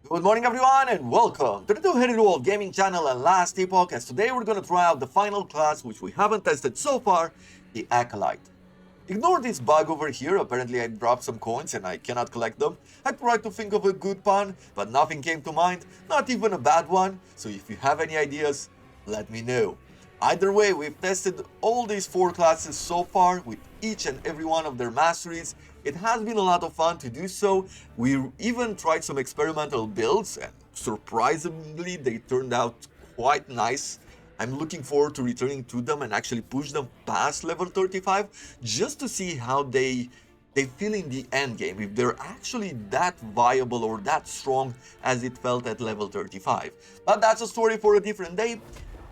Good morning everyone and welcome to the Two-Headed Wolf Gaming channel and Last Epoch, as today we're gonna try out the final class which we haven't tested so far, the Acolyte. Ignore this bug over here, apparently I dropped some coins and I cannot collect them. I tried to think of a good pun, but nothing came to mind, not even a bad one, so if you have any ideas, let me know. Either way, we've tested all these 4 classes so far with each and every one of their masteries. It has been a lot of fun to do so. We even tried some experimental builds and surprisingly they turned out quite nice. I'm looking forward to returning to them and actually push them past level 35 just to see how they feel in the end game, if they're actually that viable or that strong as it felt at level 35. But that's a story for a different day.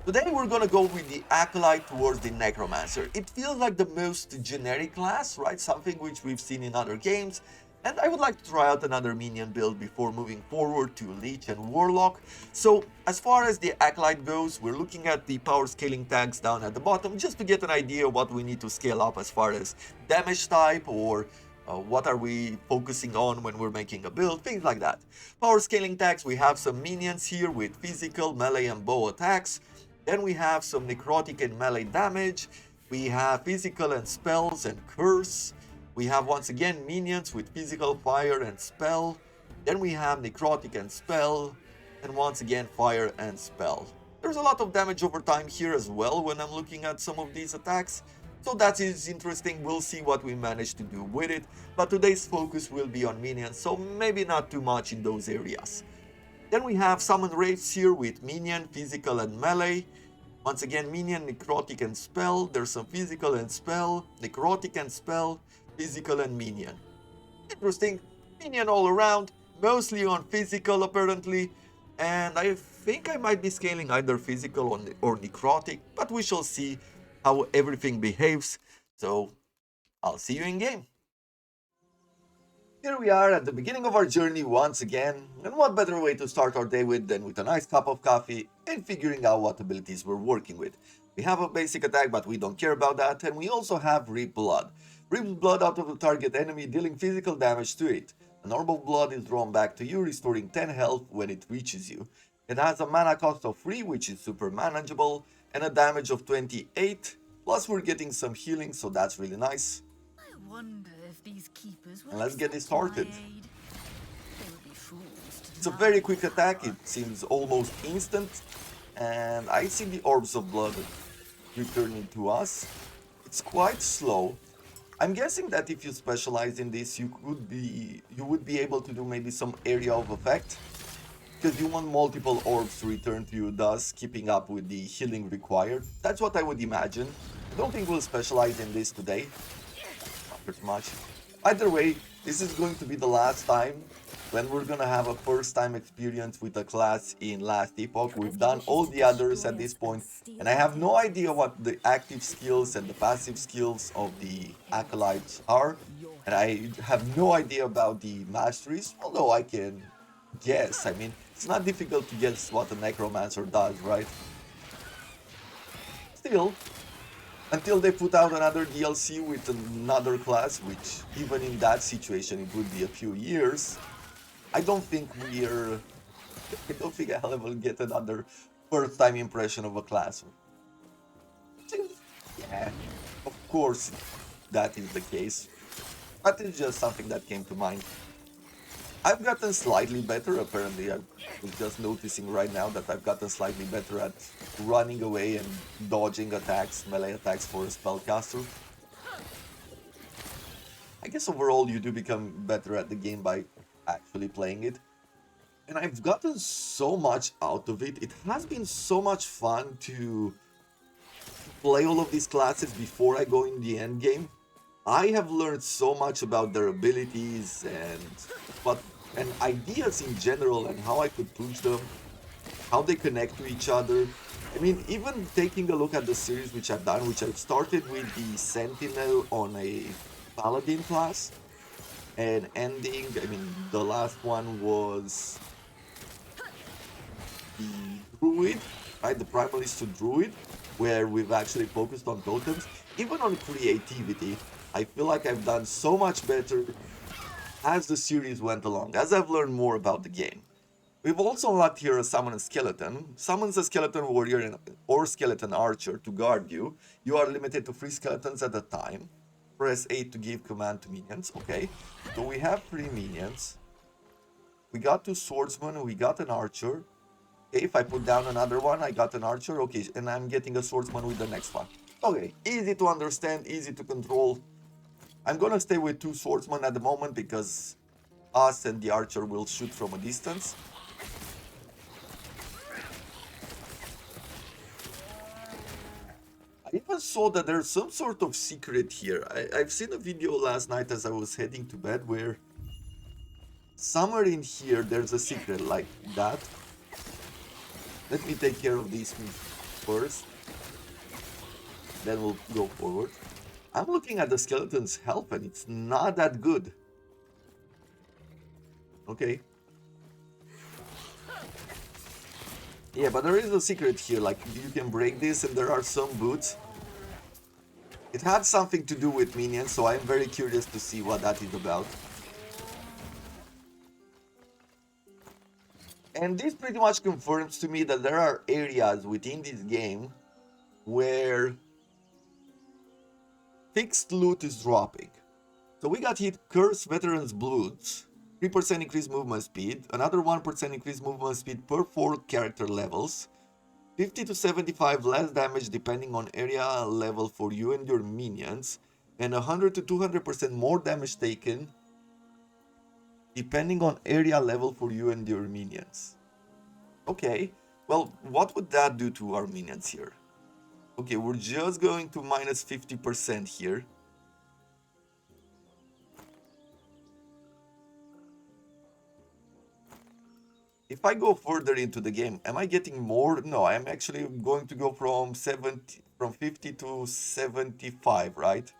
Today we're gonna go with the Acolyte towards the Necromancer. It feels like the most generic class, right? Something which we've seen in other games. And I would like to try out another minion build before moving forward to Leech and Warlock. So as far as the Acolyte goes, we're looking at the power scaling tags down at the bottom just to get an idea of what we need to scale up as far as damage type or what are we focusing on when we're making a build, things like that. Power scaling tags, we have some minions here with physical, melee and bow attacks. Then we have some necrotic and melee damage. We have physical and spells and curse. We have once again minions with physical, fire and spell. Then we have necrotic and spell. And once again fire and spell. There's a lot of damage over time here as well when I'm looking at some of these attacks. So that is interesting, we'll see what we manage to do with it. But today's focus will be on minions, so maybe not too much in those areas. Then we have summon rates here with minion, physical and melee. Once again, minion, necrotic and spell. There's some physical and spell, necrotic and spell, physical and minion. Interesting, minion all around, mostly on physical apparently. And I think I might be scaling either physical or necrotic, but we shall see how everything behaves. So I'll see you in game. Here we are at the beginning of our journey once again, and what better way to start our day with than with a nice cup of coffee and figuring out what abilities we're working with. We have a basic attack, but we don't care about that, and we also have Rip Blood. Rips blood out of the target enemy, dealing physical damage to it. A normal blood is drawn back to you, restoring 10 health when it reaches you. It has a mana cost of 3, which is super manageable, and a damage of 28, plus we're getting some healing, so that's really nice. I wonder if these keepers will And let's get this started. It's It's a very quick attack, it seems almost instant, and I see the orbs of blood returning to us. It's quite slow. I'm guessing that if you specialize in this, you would be able to do maybe some area of effect, because you want multiple orbs to return to you, thus keeping up with the healing required. That's what I would imagine. I don't think we'll specialize in this today. Not pretty much. Either way, this is going to be the last time when we're gonna have a first time experience with a class in Last Epoch. We've done all the others at this point, and I have no idea what the active skills and the passive skills of the Acolytes are, and I have no idea about the masteries, although I can guess. I mean, it's not difficult to guess what a Necromancer does, right? Still, until they put out another DLC with another class, which even in that situation it would be a few years, I don't think I'll ever get another first time impression of a class. Yeah, of course that is the case, but it's just something that came to mind. I've gotten slightly better, apparently. I was just noticing right now that I've gotten slightly better at running away and dodging attacks, melee attacks for a spellcaster. I guess overall you do become better at the game by actually playing it. And I've gotten so much out of it. It has been so much fun to play all of these classes before I go in the end game. I have learned so much about their abilities and ideas in general and how I could push them, how they connect to each other. I mean, even taking a look at the series which I've done, which I've started with the Sentinel on a Paladin class, and ending, I mean, the last one was the Druid, right? The Primalist to Druid, where we've actually focused on totems. Even on creativity, I feel like I've done so much better as the series went along, as I've learned more about the game. We've also unlocked here a summon a skeleton. Summons a skeleton warrior or skeleton archer to guard you. You are limited to 3 skeletons at a time. Press 8 to give command to minions. Okay, so we have 3 minions. We got 2 swordsmen, we got an archer. Okay, if I put down another one, I got an archer. Okay, and I'm getting a swordsman with the next one. Okay, easy to understand, easy to control. I'm gonna stay with 2 swordsmen at the moment because us and the archer will shoot from a distance. I even saw that there's some sort of secret here. I've seen a video last night as I was heading to bed where somewhere in here there's a secret like that. Let me take care of these first. Then we'll go forward. I'm looking at the skeleton's health and it's not that good. Okay. Yeah, but there is a secret here, like you can break this and there are some boots. It had something to do with minions, so I'm very curious to see what that is about. And this pretty much confirms to me that there are areas within this game where fixed loot is dropping. So we got hit Curse Veterans Bloods, 3% increased movement speed, another 1% increased movement speed per 4 character levels, 50 to 75 less damage depending on area level for you and your minions, and 100 to 200% more damage taken depending on area level for you and your minions. Okay, well, what would that do to our minions here? Okay, we're just going to minus 50% here. If I go further into the game, am I getting more? No, I'm actually going to go from 50 to 75, right?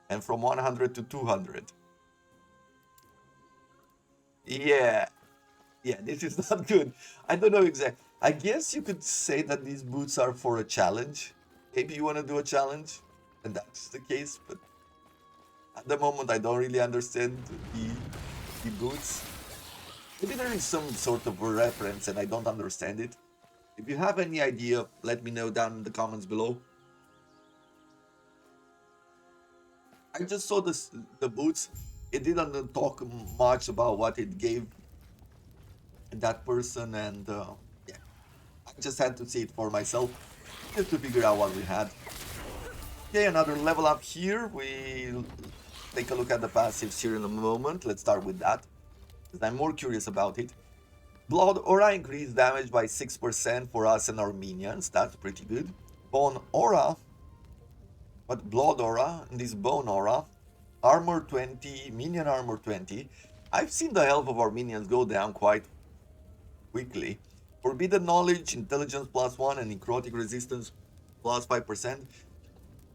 And from 100 to 200. Yeah, this is not good. I don't know exactly. I guess you could say that these boots are for a challenge. Maybe you want to do a challenge, and that's the case. But at the moment, I don't really understand the boots. Maybe there is some sort of a reference and I don't understand it. If you have any idea, let me know down in the comments below. I just saw the boots. It didn't talk much about what it gave that person, and yeah, I just had to see it for myself just to figure out what we had. Okay, another level up here. We'll take a look at the passives here in a moment. Let's start with that, because I'm more curious about it. Blood Aura increased damage by 6% for us and our minions. That's pretty good. Bone Aura. But Blood Aura and this Bone Aura. Armor 20, Minion Armor 20. I've seen the health of our minions go down quite quickly. Forbidden Knowledge, Intelligence +1 and Necrotic Resistance +5%.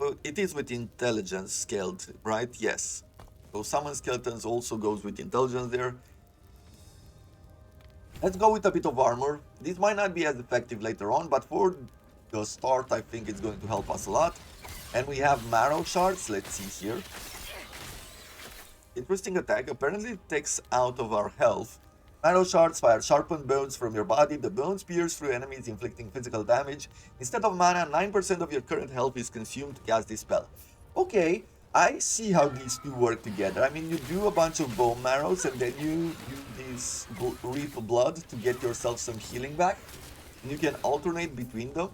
But it is with Intelligence scaled, right? Yes. So Summon Skeletons also goes with Intelligence there. Let's go with a bit of armor. This might not be as effective later on, but for the start, I think it's going to help us a lot. And we have Marrow Shards. Let's see here. Interesting attack. Apparently it takes out of our health. Marrow Shards fire sharpened bones from your body. The bones pierce through enemies, inflicting physical damage. Instead of mana, 9% of your current health is consumed to cast this spell. Okay, I see how these two work together. I mean, you do a bunch of bone marrows and then you use Reap Blood to get yourself some healing back. And you can alternate between them.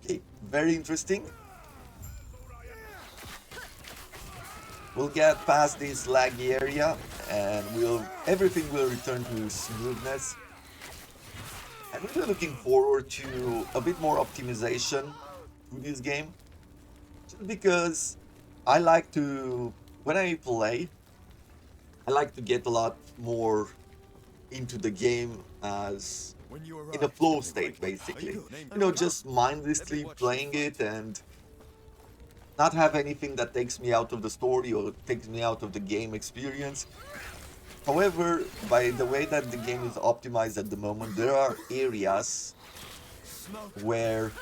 Okay, very interesting. We'll get past this laggy area and everything will return to smoothness. I'm really looking forward to a bit more optimization to this game. Just because I like to, when I play, I like to get a lot more into the game as in a flow state, basically. You know, just mindlessly playing it and not have anything that takes me out of the story or takes me out of the game experience. However, by the way that the game is optimized at the moment, there are areas where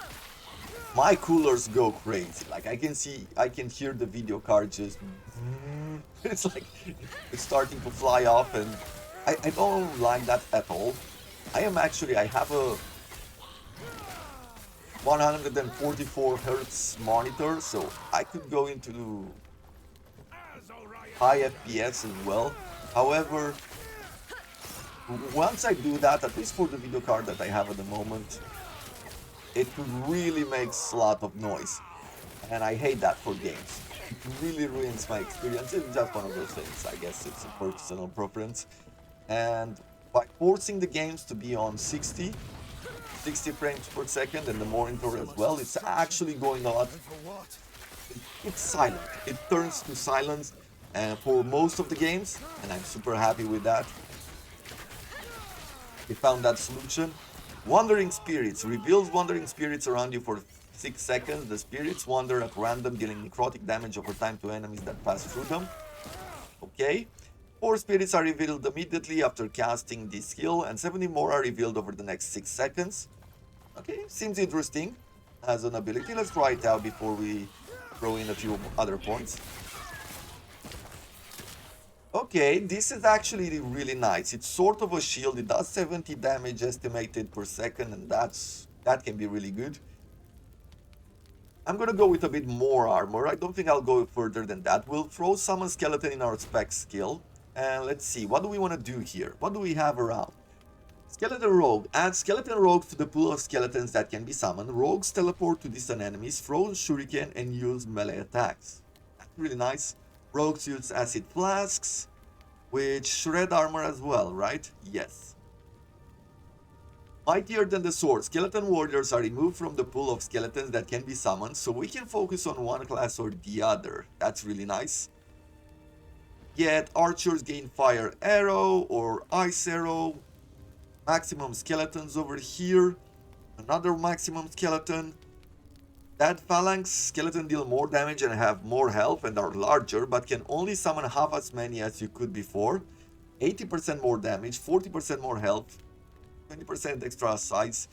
my coolers go crazy. Like I can hear the video card just it's like it's starting to fly off, and I don't like that at all. I have a 144 hertz monitor, so I could go into high FPS as well. However, once I do that, at least for the video card that I have at the moment, it really makes a lot of noise. And I hate that for games. It really ruins my experience. It's just one of those things. I guess it's a personal preference. And by forcing the games to be on 60 frames per second and the monitor as well, it's actually going a lot. It's silent. It turns to silence for most of the games, and I'm super happy with that. We found that solution. Wandering spirits reveals wandering spirits around you for 6 seconds. The spirits wander at random, dealing necrotic damage over time to enemies that pass through them. Okay. 4 spirits are revealed immediately after casting this skill, and 70 more are revealed over the next 6 seconds. Okay, seems interesting as an ability. Let's try it out before we throw in a few other points. Okay, this is actually really nice. It's sort of a shield. It does 70 damage estimated per second, and that can be really good. I'm gonna go with a bit more armor. I don't think I'll go further than that. We'll throw summon skeleton in our spec skill. And let's see, what do we want to do here? What do we have around? Skeleton Rogue. Add Skeleton Rogue to the pool of skeletons that can be summoned. Rogues teleport to distant enemies, throw shuriken, and use melee attacks. That's really nice. Rogues use acid flasks, which shred armor as well, right? Yes. Mightier than the sword. Skeleton warriors are removed from the pool of skeletons that can be summoned, so we can focus on one class or the other. That's really nice. Yet archers gain fire arrow or ice arrow. Maximum skeletons over here. Another maximum skeleton. That phalanx skeleton deal more damage and have more health and are larger, but can only summon half as many as you could before. 80% more damage, 40% more health, 20% extra size,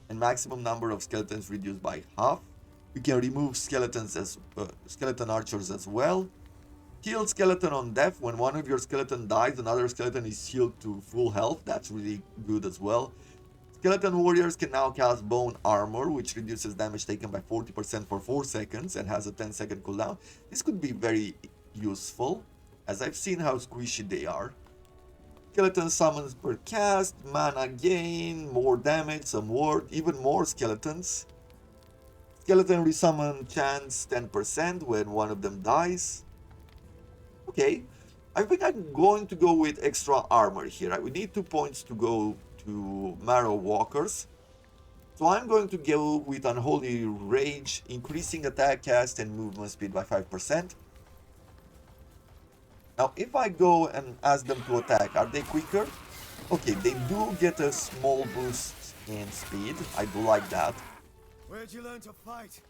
and maximum number of skeletons reduced by half. You can remove skeletons as skeleton archers as well. Heal skeleton on death. When one of your skeleton dies, another skeleton is healed to full health. That's really good as well. Skeleton warriors can now cast bone armor, which reduces damage taken by 40% for 4 seconds and has a 10-second cooldown. This could be very useful, as I've seen how squishy they are. Skeleton summons per cast, mana gain, more damage, some ward, even more skeletons. Skeleton resummon chance 10% when one of them dies. Okay, I think I'm going to go with extra armor here. We need 2 points to go to Marrow Walkers. So I'm going to go with Unholy Rage, increasing attack, cast, and movement speed by 5%. Now, if I go and ask them to attack, are they quicker? Okay, they do get a small boost in speed. I do like that. Where'd you learn to fight?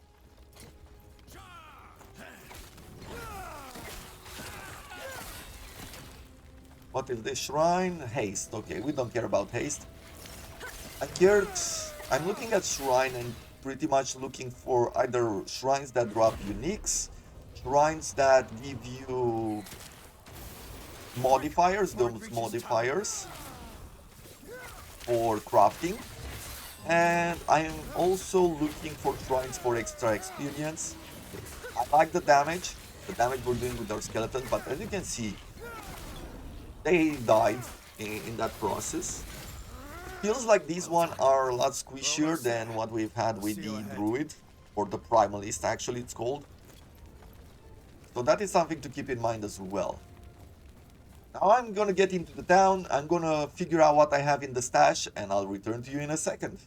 What is this shrine? Haste. Okay, we don't care about haste. I'm looking at shrine and pretty much looking for either shrines that drop uniques, shrines that give you modifiers, those modifiers for crafting. And I'm also looking for shrines for extra experience. I like the damage we're doing with our skeletons, but as you can see, they died in that process. Feels like these one are a lot squishier than what we've had with the Druid, or the Primalist actually it's called. So that is something to keep in mind as well. Now I'm gonna get into the town, I'm gonna figure out what I have in the stash, and I'll return to you in a second.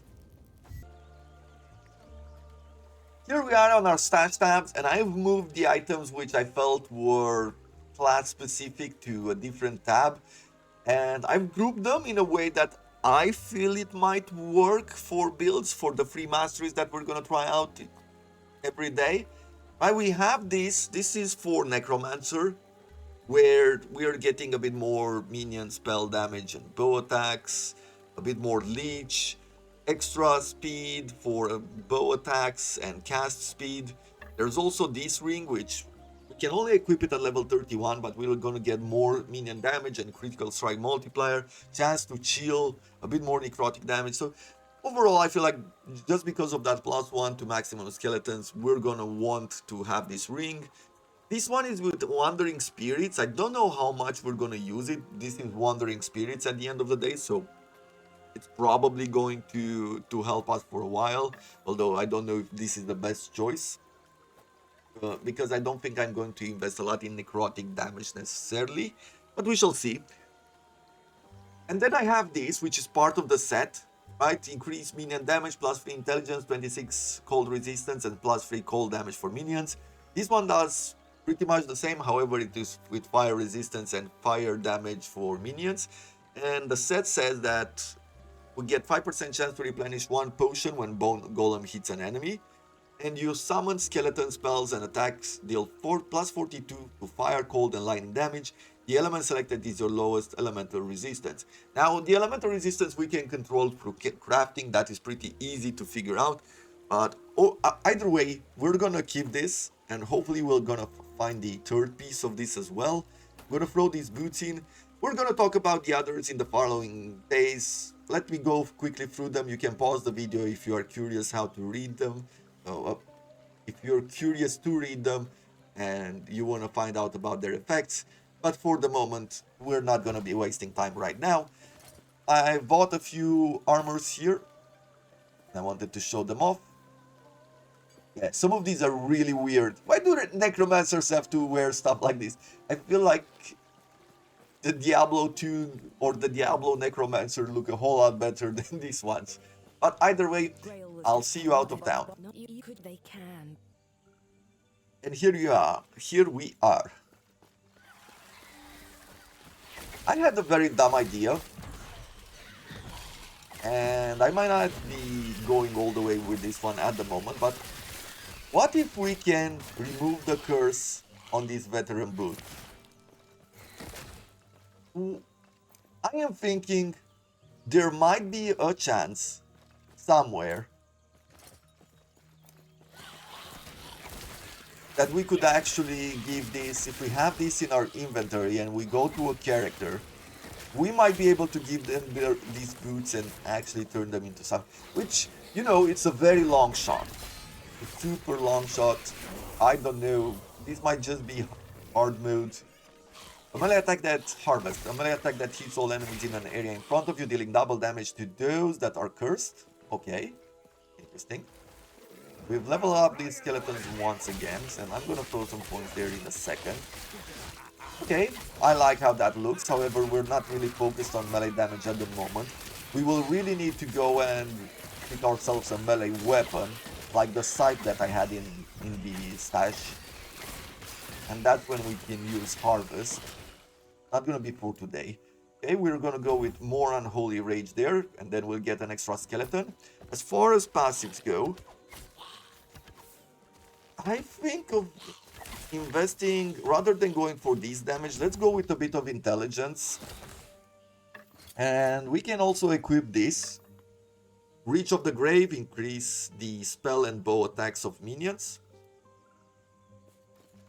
Here we are on our stash tabs, and I've moved the items which I felt were class specific to a different tab, and I've grouped them in a way that I feel it might work for builds for the free masteries that we're gonna try out every day. Right, we have this is for Necromancer, where we are getting a bit more minion spell damage and bow attacks, a bit more leech, extra speed for bow attacks and cast speed. There's also this ring which can only equip it at level 31, but we're gonna get more minion damage and critical strike multiplier, chance to chill, a bit more necrotic damage. So overall, I feel like just because of that +1 to maximum skeletons, we're gonna want to have this ring. This one is with Wandering Spirits. I don't know how much we're gonna use it. This is Wandering Spirits at the end of the day, so it's probably going to help us for a while, although I don't know if this is the best choice. Because I don't think I'm going to invest a lot in necrotic damage necessarily, but we shall see. And then I have this, which is part of the set, right? Increase minion damage, +3 intelligence, 26 cold resistance, and +3 cold damage for minions. This one does pretty much the same, however it is with fire resistance and fire damage for minions. And the set says that we get 5% chance to replenish one potion when Bone Golem hits an enemy. And you summon skeleton spells and attacks deal +42 to fire, cold, and lightning damage. The element selected is your lowest elemental resistance. Now, the elemental resistance we can control through crafting. That is pretty easy to figure out. But either way, we're gonna keep this, and hopefully we're gonna find the third piece of this as well. I'm gonna throw these boots in. We're gonna talk about the others in the following days. Let me go quickly through them. You can pause the video if you are curious how to read them. If you're curious to read them and you want to find out about their effects. But for the moment, we're not going to be wasting time right now. I bought a few armors here. I wanted to show them off. Yeah, some of these are really weird. Why do necromancers have to wear stuff like this? I feel like the Diablo 2 or the Diablo Necromancer look a whole lot better than these ones. But either way, I'll see you out of town. And here you are. Here we are. I had a very dumb idea. And I might not be going all the way with this one at the moment, but what if we can remove the curse on this veteran boot? I am thinking there might be a chance somewhere that we could actually give this, if we have this in our inventory and we go to a character, we might be able to give them these boots and actually turn them into something, which, you know, it's a very long shot. A super long shot. I don't know, this might just be hard mode. A melee attack that harvest. A melee attack that hits all enemies in an area in front of you, dealing double damage to those that are cursed. Okay, interesting. We've leveled up these skeletons once again, and I'm gonna throw some points there in a second. Okay, I like how that looks. However, we're not really focused on melee damage at the moment. We will really need to go and pick ourselves a melee weapon, like the scythe that I had in the stash. And that's when we can use harvest. Not gonna be for today. Okay, we're gonna go with more Unholy Rage there, and then we'll get an extra skeleton. As far as passives go, I think of investing, rather than going for this damage, let's go with a bit of intelligence. And we can also equip this. Reach of the Grave, increase the spell and bow attacks of minions.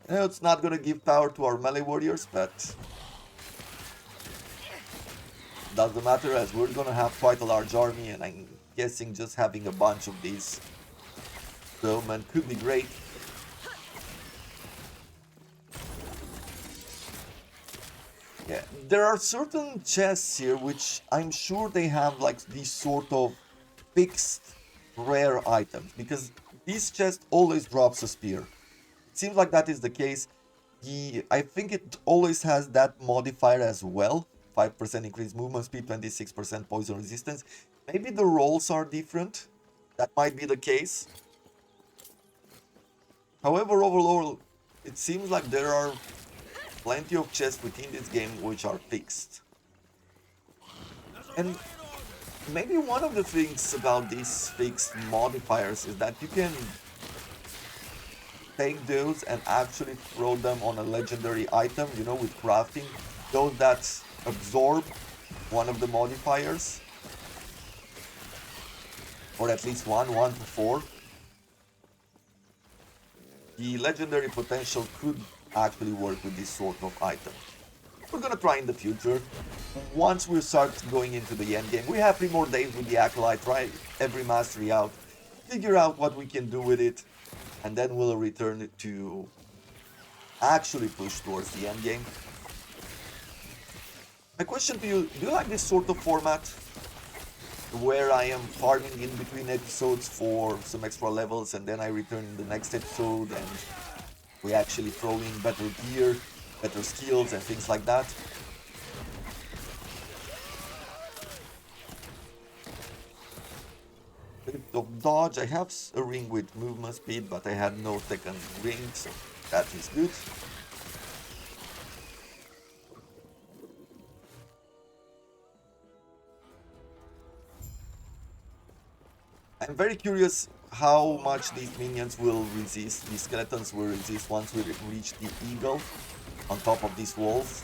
It's not gonna give power to our melee warriors, but doesn't matter, as we're gonna have quite a large army, and I'm guessing just having a bunch of these man could be great. Yeah, there are certain chests here which I'm sure they have like these sort of fixed rare items, because this chest always drops a spear. It seems like that is the case. I think it always has that modifier as well. 5% increased movement speed, 26% poison resistance. Maybe the rolls are different. That might be the case. However, overall, it seems like there are plenty of chests within this game which are fixed. And maybe one of the things about these fixed modifiers is that you can take those and actually throw them on a legendary item, you know, with crafting. Those that absorb one of the modifiers, or at least one to 4. The legendary potential could actually work with this sort of item. We're gonna try in the future. Once we start going into the end game, we have 3 more days with the Acolyte, try every mastery out, figure out what we can do with it, and then we'll return it to actually push towards the end game. My question to you, do you like this sort of format? Where I am farming in between episodes for some extra levels and then I return in the next episode and we actually throw in better gear, better skills and things like that. Bit of dodge. I have a ring with movement speed, but I had no second ring, so that is good. I'm very curious how much these minions will resist, these skeletons will resist once we reach the eagle on top of these walls.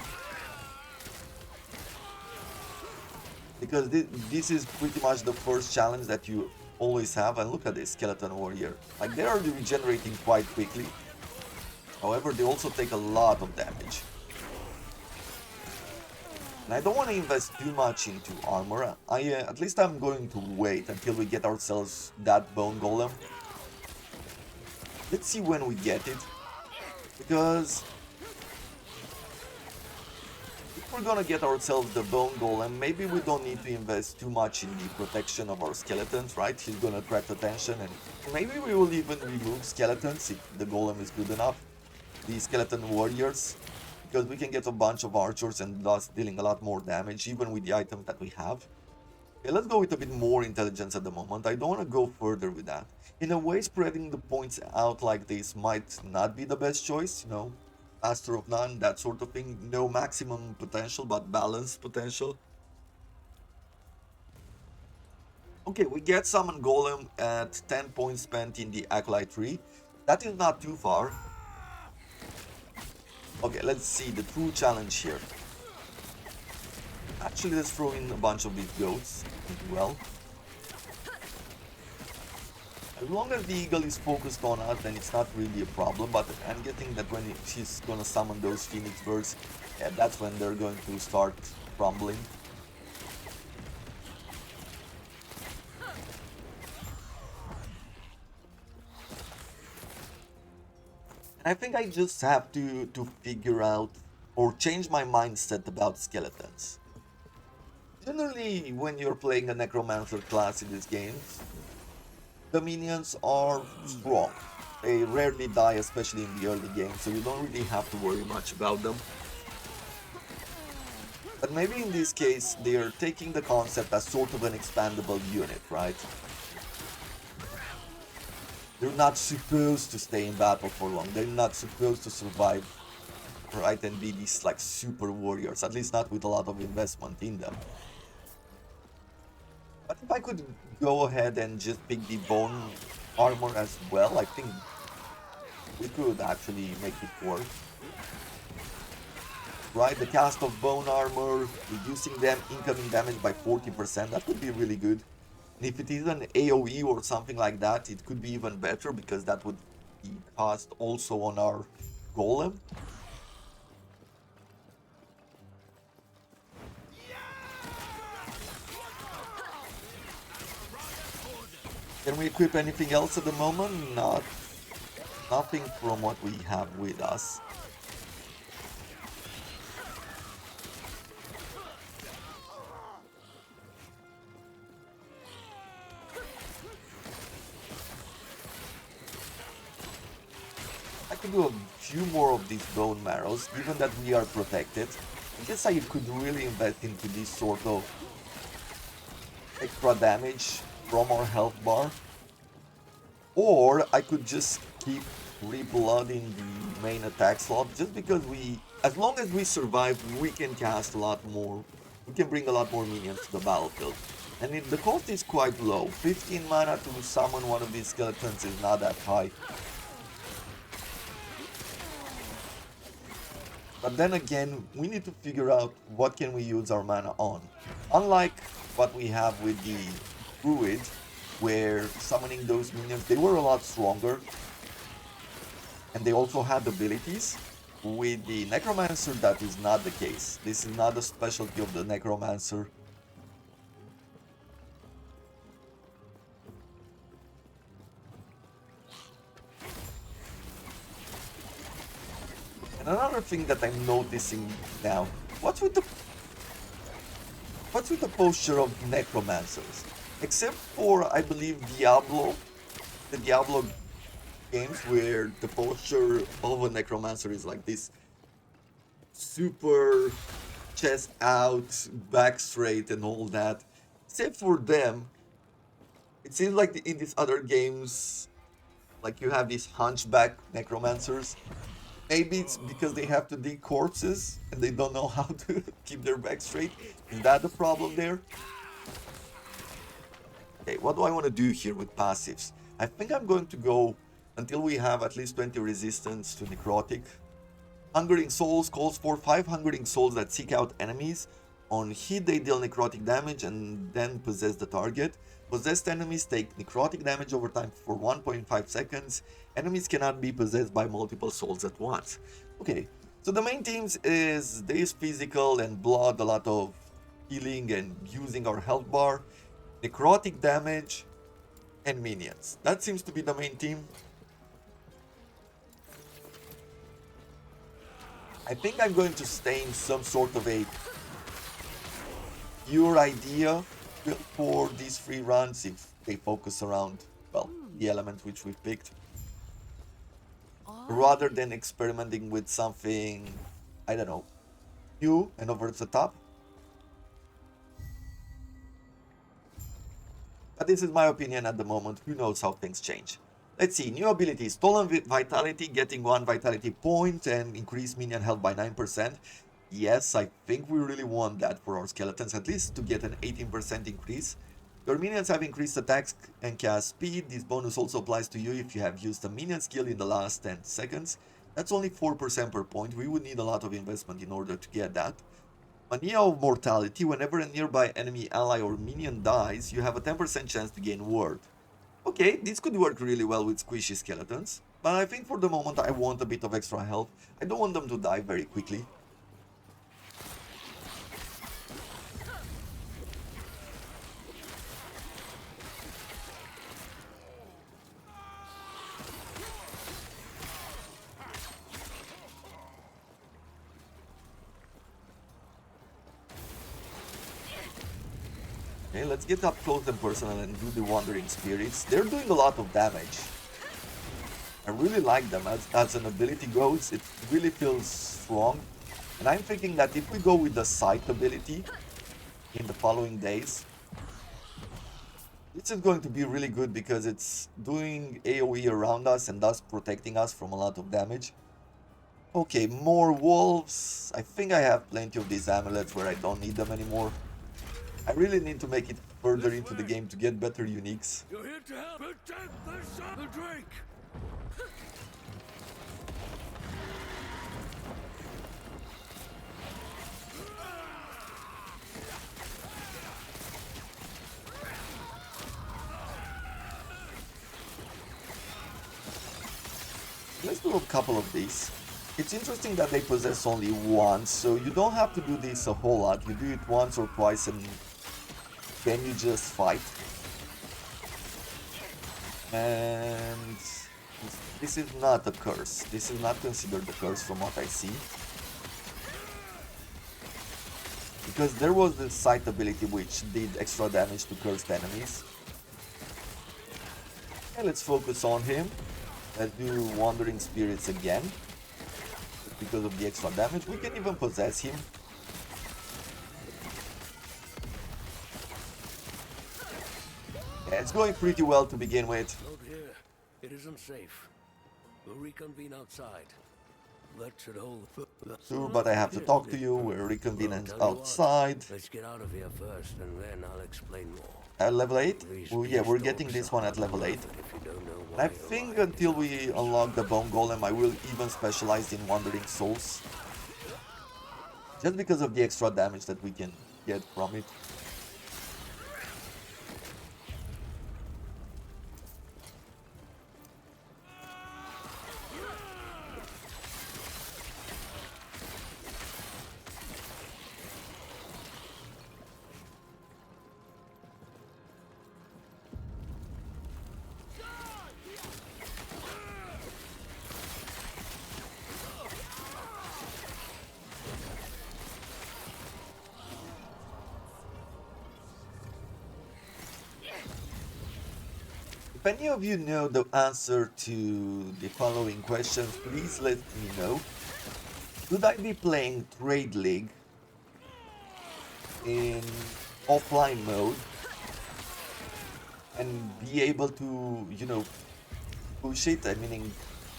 Because this is pretty much the first challenge that you always have, and look at this skeleton warrior. Like, they are regenerating quite quickly. However, they also take a lot of damage. And I don't want to invest too much into armor. At least I'm going to wait until we get ourselves that bone golem. Let's see when we get it. Because if we're gonna get ourselves the bone golem, maybe we don't need to invest too much in the protection of our skeletons, right? He's gonna attract attention, and maybe we will even remove skeletons if the golem is good enough. The skeleton warriors. Because we can get a bunch of archers and thus dealing a lot more damage, even with the item that we have. Okay, let's go with a bit more intelligence at the moment. I don't want to go further with that. In a way, spreading the points out like this might not be the best choice, you know. Master of none, that sort of thing. No maximum potential, but balanced potential. Okay, we get Summon Golem at 10 points spent in the Acolyte tree. That is not too far. Okay, let's see the true challenge here. Actually, let's throw in a bunch of these goats as well. As long as the eagle is focused on us, then it's not really a problem, but I'm getting that when she's gonna summon those phoenix birds, yeah, that's when they're going to start crumbling. I think I just have to figure out or change my mindset about skeletons. Generally, when you're playing a Necromancer class in these games, the minions are strong. They rarely die, especially in the early game, so you don't really have to worry much about them. But maybe in this case, they're taking the concept as sort of an expandable unit, right? They're not supposed to stay in battle for long. They're not supposed to survive, right, and be these like super warriors. At least not with a lot of investment in them. But if I could go ahead and just pick the bone armor as well, I think we could actually make it work. Right, the cast of bone armor, reducing them incoming damage by 40%, that would be really good. And if it is an AoE or something like that, it could be even better, because that would be cast also on our golem. Can we equip anything else at the moment? Nothing from what we have with us. I could do a few more of these bone marrows, given that we are protected. I guess I could really invest into this sort of extra damage from our health bar. Or I could just keep reblooding the main attack slot, just because as long as we survive, we can cast a lot more. We can bring a lot more minions to the battlefield. And the cost is quite low. 15 mana to summon one of these skeletons is not that high. But then again, we need to figure out what can we use our mana on. Unlike what we have with the Druid, where summoning those minions, they were a lot stronger. And they also had abilities. With the Necromancer, that is not the case. This is not the specialty of the Necromancer. And another thing that I'm noticing now, what's with the posture of Necromancers? Except for, I believe, the Diablo games where the posture of a Necromancer is like this super chest out, back straight and all that. Except for them, it seems like in these other games, like you have these hunchback Necromancers. Maybe it's because they have to dig corpses and they don't know how to keep their back straight. Is that the problem there? Okay, what do I want to do here with passives? I think I'm going to go until we have at least 20 resistance to necrotic. Hungering Souls calls for 5 Hungering Souls that seek out enemies. On hit, they deal necrotic damage and then possess the target. Possessed enemies take necrotic damage over time for 1.5 seconds. Enemies cannot be possessed by multiple souls at once. Okay, so the main themes is this physical and blood, a lot of healing and using our health bar, necrotic damage, and minions. That seems to be the main theme. I think I'm going to stay in some sort of a pure idea for these free runs if they focus around, well, the elements which we've picked, rather than experimenting with something, I don't know, new and over the top. But this is my opinion at the moment. Who knows how things change. Let's see, new abilities. Stolen Vitality, getting 1 Vitality point and increase minion health by 9%. Yes, I think we really want that for our skeletons, at least to get an 18% increase. Your minions have increased attack and cast speed. This bonus also applies to you if you have used a minion skill in the last 10 seconds. That's only 4% per point. We would need a lot of investment in order to get that. Mania of Mortality. Whenever a nearby enemy, ally, or minion dies, you have a 10% chance to gain word. Okay, this could work really well with squishy skeletons, but I think for the moment I want a bit of extra health. I don't want them to die very quickly. Okay, let's get up close and personal and do the Wandering Spirits. They're doing a lot of damage. I really like them as an ability goes. It really feels strong. And I'm thinking that if we go with the Sight ability in the following days, this is going to be really good because it's doing AoE around us and thus protecting us from a lot of damage. Okay, more wolves. I think I have plenty of these amulets where I don't need them anymore. I really need to make it further into the game to get better uniques. You're here to help protect the drink. Let's do a couple of these. It's interesting that they possess only one, so you don't have to do this a whole lot. You do it once or twice and then you just fight. And this is not a curse. This is not considered a curse from what I see. Because there was the Sight ability which did extra damage to cursed enemies. Okay, let's focus on him. Let's do Wandering Spirits again. Because of the extra damage, we can even possess him. Yeah, it's going pretty well to begin with. Not here. It isn't safe. We'll reconvene outside. That should hold. Sure, but I have to talk to you. We're reconvening outside. Let's get out of here first, and then I'll explain more. At level 8? Oh yeah, we're getting this one at level 8. And I think until we unlock the Bone Golem, I will even specialize in Wandering Souls. Just because of the extra damage that we can get from it. If any of you know the answer to the following questions, please let me know. Should I be playing Trade League in offline mode and be able to, push it, meaning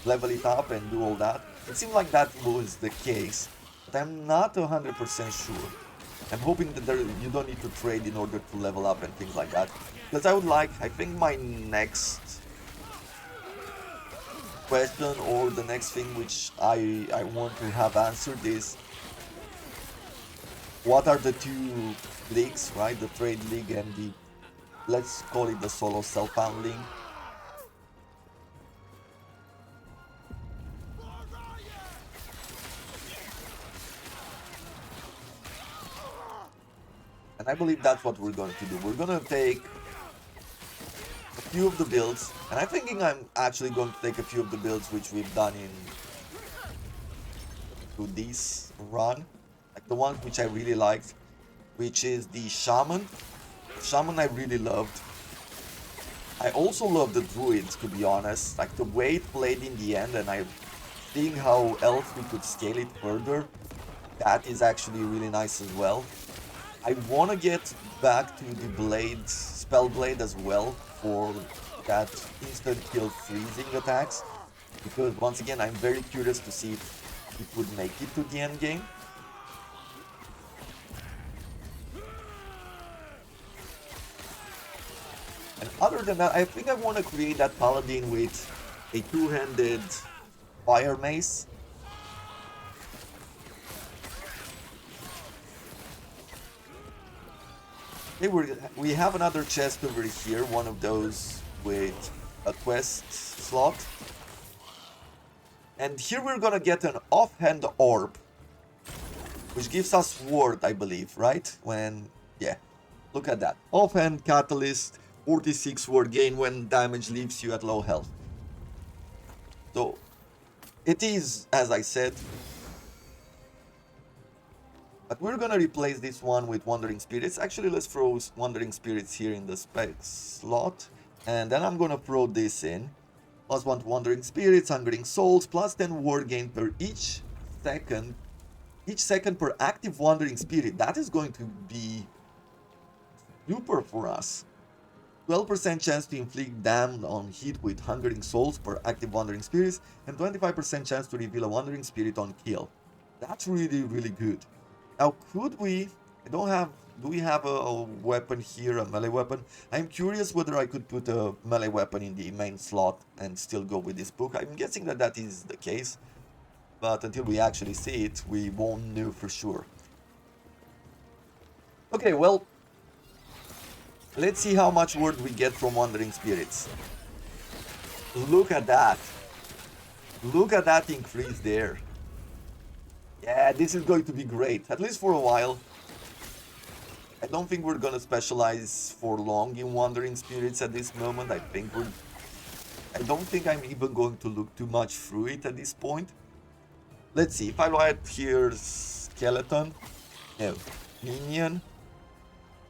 level it up and do all that? It seemed like that was the case, but I'm not 100% sure. I'm hoping that you don't need to trade in order to level up and things like that. Because I think my next question or the next thing which I want to have answered is, what are the two leagues, right? The Trade League and the, let's call it the solo self-found league. And I believe that's what we're going to do. We're going to take a few of the builds, and I'm thinking I'm actually going to take a few of the builds which we've done to this run, like the ones which I really liked, which is the Shaman. Shaman I really loved. I also love the Druids, to be honest, like the way it played in the end, and I'm seeing how else we could scale it further. That is actually really nice as well. I want to get back to the blade, spell blade as well, for that instant kill freezing attacks, because once again I'm very curious to see if it would make it to the end game. And other than that, I think I want to create that paladin with a two-handed fire mace. Okay, we have another chest over here, one of those with a quest slot. And here we're gonna get an offhand orb, which gives us ward, I believe, right? Yeah, look at that. Offhand catalyst, 46 ward gain when damage leaves you at low health. So, it is, as I said, but we're gonna replace this one with Wandering Spirits. Actually, let's throw Wandering Spirits here in the spec slot. And then I'm gonna throw this in. +1 to Wandering Spirits, Hungering Souls, +10 ward gain per each second per active Wandering Spirit. That is going to be super for us. 12% chance to inflict damage on hit with Hungering Souls per active Wandering Spirits, and 25% chance to reveal a Wandering Spirit on kill. That's really, really good. Now, could we... Do we have a weapon here, a melee weapon? I'm curious whether I could put a melee weapon in the main slot and still go with this book. I'm guessing that that is the case, but until we actually see it, we won't know for sure. Okay, well, let's see how much word we get from Wandering Spirits. Look at that. Look at that increase there. Yeah, this is going to be great, at least for a while. I don't think we're gonna specialize for long in Wandering Spirits at this moment. I don't think I'm even going to look too much through it at this point. Let's see, if I write here skeleton, no. Minion,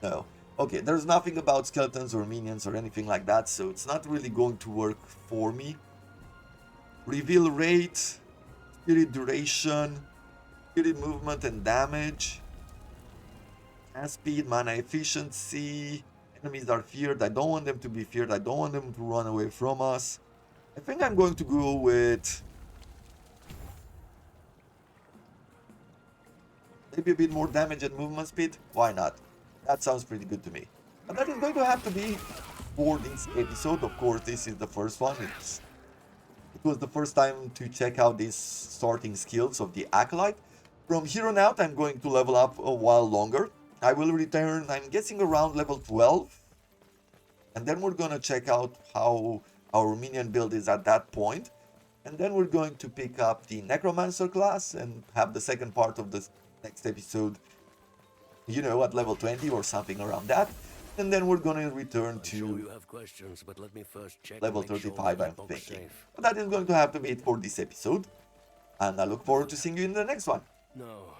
no. Okay, there's nothing about skeletons or minions or anything like that, so it's not really going to work for me. Reveal rate, spirit duration, spirit movement and damage. Speed, mana efficiency, enemies are feared. I don't want them to be feared. I don't want them to run away from us. I think I'm going to go with maybe a bit more damage and movement speed. Why not? That sounds pretty good to me. But that is going to have to be for this episode. Of course, this is the first one. It was the first time to check out these sorting skills of the Acolyte. From here on out, I'm going to level up a while longer. I will return, I'm guessing, around level 12. And then we're going to check out how our minion build is at that point. And then we're going to pick up the Necromancer class and have the second part of the next episode, at level 20 or something around that. And then we're going to return to you have questions, but let me first check level and make 35, sure I'm Epoch's thinking. safe. But that is going to have to be it for this episode. And I look forward to seeing you in the next one. No,